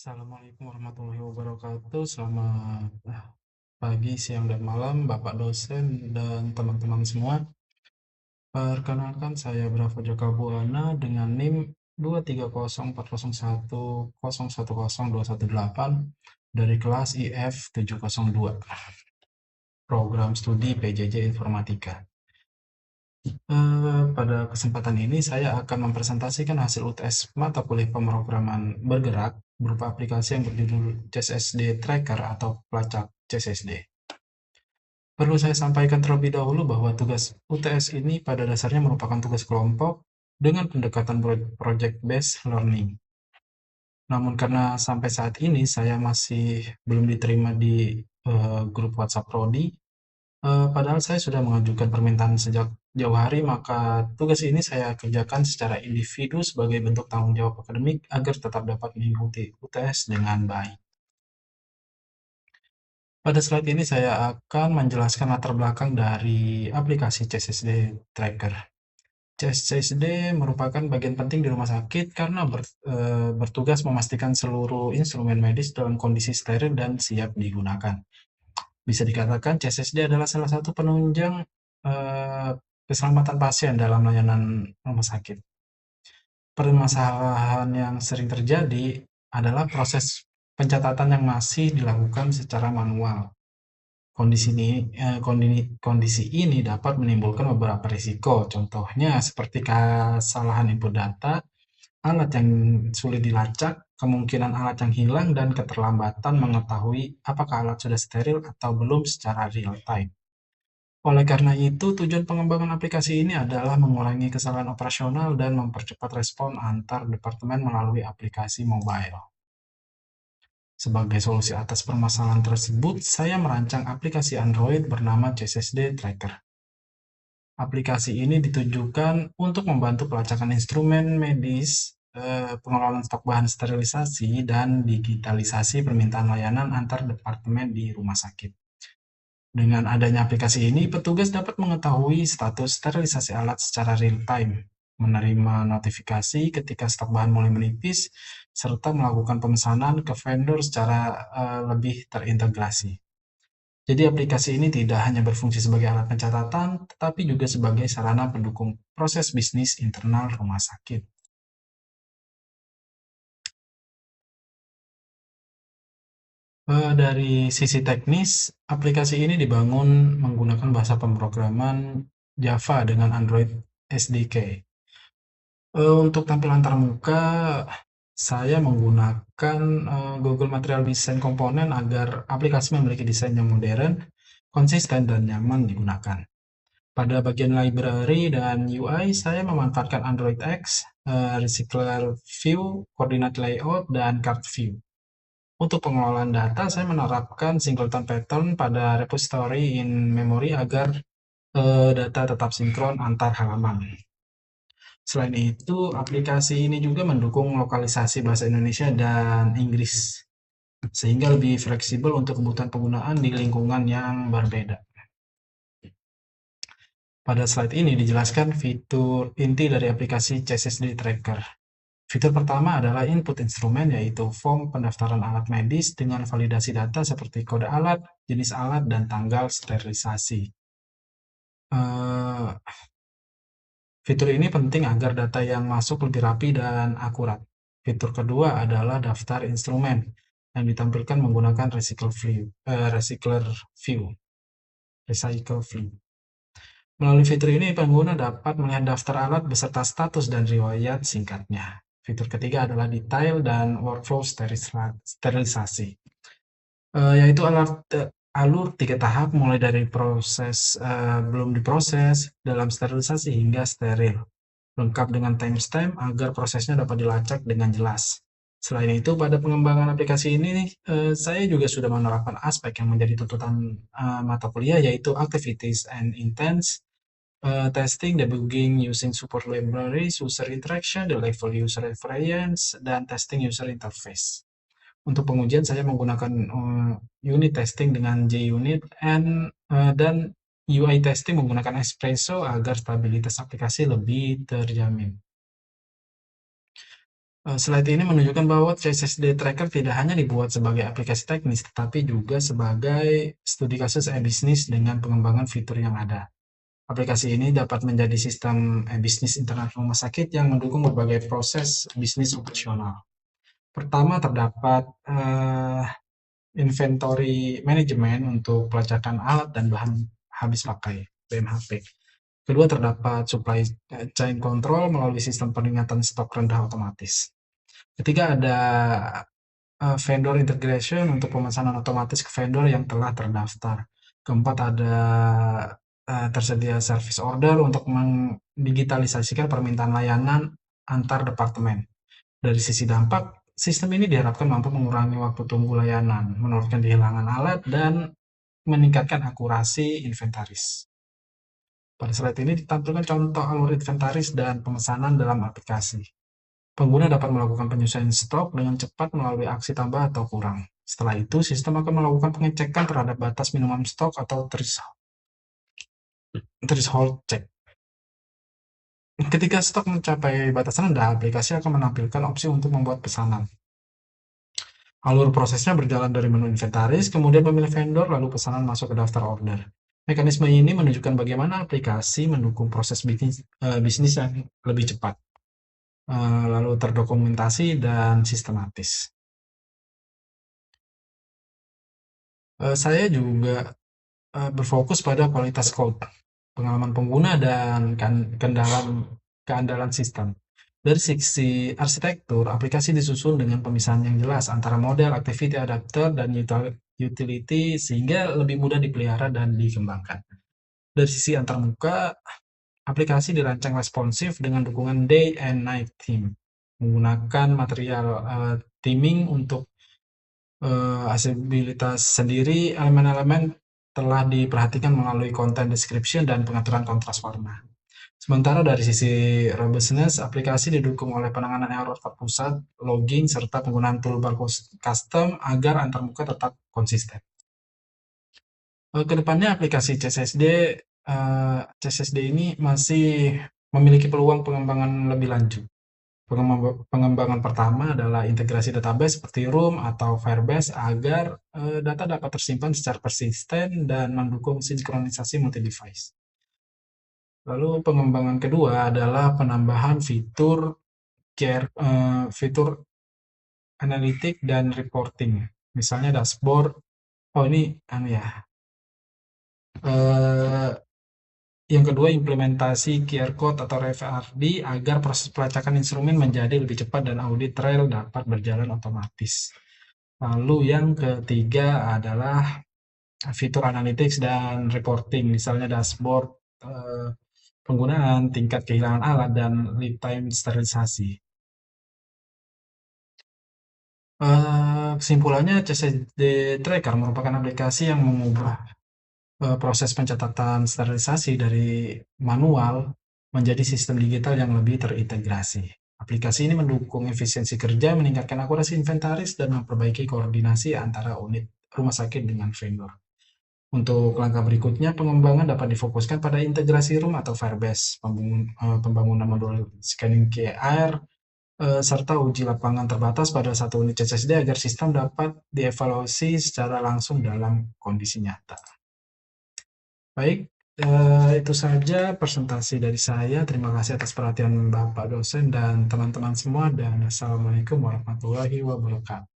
Assalamualaikum warahmatullahi wabarakatuh. Selamat pagi, siang, dan malam, Bapak dosen dan teman-teman semua. Perkenalkan, saya Bravo Jaka Buana dengan NIM 2304001010218 dari kelas IF 702, Program Studi PJJ Informatika. Pada kesempatan ini saya akan mempresentasikan hasil UTS mata kuliah pemrograman bergerak berupa aplikasi yang berjudul CSSD Tracker atau pelacak CSSD. Perlu saya sampaikan terlebih dahulu bahwa tugas UTS ini pada dasarnya merupakan tugas kelompok dengan pendekatan project based learning. Namun karena sampai saat ini saya masih belum diterima di grup WhatsApp Prodi, padahal saya sudah mengajukan permintaan sejak jauh hari, maka tugas ini saya kerjakan secara individu sebagai bentuk tanggung jawab akademik agar tetap dapat mengikuti UTS dengan baik. Pada slide ini saya akan menjelaskan latar belakang dari aplikasi CSSD Tracker. CSSD merupakan bagian penting di rumah sakit karena bertugas memastikan seluruh instrumen medis dalam kondisi steril dan siap digunakan. Bisa dikatakan CSSD adalah salah satu penunjang keselamatan pasien dalam layanan rumah sakit. Permasalahan yang sering terjadi adalah proses pencatatan yang masih dilakukan secara manual. Kondisi ini dapat menimbulkan beberapa risiko, contohnya seperti kesalahan input data, alat yang sulit dilacak, kemungkinan alat yang hilang, dan keterlambatan mengetahui apakah alat sudah steril atau belum secara real time. Oleh karena itu, tujuan pengembangan aplikasi ini adalah mengurangi kesalahan operasional dan mempercepat respon antar departemen melalui aplikasi mobile. Sebagai solusi atas permasalahan tersebut, saya merancang aplikasi Android bernama CSSD Tracker. Aplikasi ini ditujukan untuk membantu pelacakan instrumen medis, pengelolaan stok bahan sterilisasi, dan digitalisasi permintaan layanan antar departemen di rumah sakit. Dengan adanya aplikasi ini, petugas dapat mengetahui status sterilisasi alat secara real-time, menerima notifikasi ketika stok bahan mulai menipis, serta melakukan pemesanan ke vendor secara lebih terintegrasi. Jadi aplikasi ini tidak hanya berfungsi sebagai alat pencatatan, tetapi juga sebagai sarana pendukung proses bisnis internal rumah sakit. Dari sisi teknis, aplikasi ini dibangun menggunakan bahasa pemrograman Java dengan Android SDK. Untuk tampilan termuka, saya menggunakan Google Material Design Komponen agar aplikasi memiliki desain yang modern, konsisten, dan nyaman digunakan. Pada bagian library dan UI, saya memanfaatkan Android X, Recycler View, Coordinate Layout, dan Card View. Untuk pengelolaan data, saya menerapkan singleton pattern pada repository in memory agar data tetap sinkron antar halaman. Selain itu, aplikasi ini juga mendukung lokalisasi bahasa Indonesia dan Inggris, sehingga lebih fleksibel untuk kebutuhan penggunaan di lingkungan yang berbeda. Pada slide ini dijelaskan fitur inti dari aplikasi CSSD Tracker. Fitur pertama adalah input instrumen, yaitu form pendaftaran alat medis dengan validasi data seperti kode alat, jenis alat, dan tanggal sterilisasi. Fitur ini penting agar data yang masuk lebih rapi dan akurat. Fitur kedua adalah daftar instrumen yang ditampilkan menggunakan Recycler View. Melalui fitur ini, pengguna dapat melihat daftar alat beserta status dan riwayat singkatnya. Fitur ketiga adalah detail dan workflow sterilisasi, yaitu alur 3 tahap mulai dari proses belum diproses, dalam sterilisasi, hingga steril, lengkap dengan timestamp agar prosesnya dapat dilacak dengan jelas. Selain itu, pada pengembangan aplikasi ini, saya juga sudah menerapkan aspek yang menjadi tuntutan mata kuliah, yaitu activities and intents, testing, debugging using support libraries, user interaction, the level user experience, dan testing user interface. Untuk pengujian saya menggunakan unit testing dengan JUnit dan UI testing menggunakan Espresso agar stabilitas aplikasi lebih terjamin. Slide ini menunjukkan bahwa CSSD Tracker tidak hanya dibuat sebagai aplikasi teknis, tetapi juga sebagai studi kasus e-bisnis dengan pengembangan fitur yang ada. Aplikasi ini dapat menjadi sistem e-bisnis internal rumah sakit yang mendukung berbagai proses bisnis operasional. Pertama, terdapat inventory management untuk pelacakan alat dan bahan habis pakai (BMHP). Kedua, terdapat supply chain control melalui sistem peringatan stok rendah otomatis. Ketiga, ada vendor integration untuk pemesanan otomatis ke vendor yang telah terdaftar. Keempat, ada tersedia service order untuk mendigitalisasikan permintaan layanan antar departemen. Dari sisi dampak, sistem ini diharapkan mampu mengurangi waktu tunggu layanan, menurunkan kehilangan alat, dan meningkatkan akurasi inventaris. Pada slide ini ditampilkan contoh alur inventaris dan pemesanan dalam aplikasi. Pengguna dapat melakukan penyesuaian stok dengan cepat melalui aksi tambah atau kurang. Setelah itu, sistem akan melakukan pengecekan terhadap batas minimum stok atau threshold check. Ketika stok mencapai batas rendah, aplikasi akan menampilkan opsi untuk membuat pesanan. Alur prosesnya berjalan dari menu inventaris, kemudian memilih vendor, lalu pesanan masuk ke daftar order. Mekanisme ini menunjukkan bagaimana aplikasi mendukung proses bisnis yang lebih cepat, lalu terdokumentasi dan sistematis. Saya juga berfokus pada kualitas code, pengalaman pengguna, dan keandalan sistem. Dari sisi arsitektur, aplikasi disusun dengan pemisahan yang jelas antara model, activity adapter, dan utility sehingga lebih mudah dipelihara dan dikembangkan. Dari sisi antarmuka, aplikasi dirancang responsif dengan dukungan day and night theme, menggunakan material theming untuk aksesibilitas sendiri. Elemen-elemen telah diperhatikan melalui content description dan pengaturan kontras warna. Sementara dari sisi robustness, aplikasi didukung oleh penanganan error terpusat, logging, serta penggunaan toolbar custom agar antarmuka tetap konsisten. Kedepannya aplikasi CSSD ini masih memiliki peluang pengembangan lebih lanjut. Pengembangan pertama adalah integrasi database seperti Room atau Firebase agar data dapat tersimpan secara persisten dan mendukung sinkronisasi multi-device. Lalu pengembangan kedua adalah penambahan fitur analitik dan reporting, misalnya dashboard. Ini yang kedua, implementasi QR Code atau RFID agar proses pelacakan instrumen menjadi lebih cepat dan audit trail dapat berjalan otomatis. Lalu yang ketiga adalah fitur analytics dan reporting, misalnya dashboard, penggunaan, tingkat kehilangan alat, dan lead time sterilisasi. Kesimpulannya, CSSD Tracker merupakan aplikasi yang mengubah proses pencatatan sterilisasi dari manual menjadi sistem digital yang lebih terintegrasi. Aplikasi ini mendukung efisiensi kerja, meningkatkan akurasi inventaris, dan memperbaiki koordinasi antara unit rumah sakit dengan vendor. Untuk langkah berikutnya, pengembangan dapat difokuskan pada integrasi Room atau Firebase, pembangunan modul scanning QR, serta uji lapangan terbatas pada satu unit CSSD agar sistem dapat dievaluasi secara langsung dalam kondisi nyata. Baik, itu saja presentasi dari saya. Terima kasih atas perhatian Bapak dosen dan teman-teman semua, dan Assalamualaikum warahmatullahi wabarakatuh.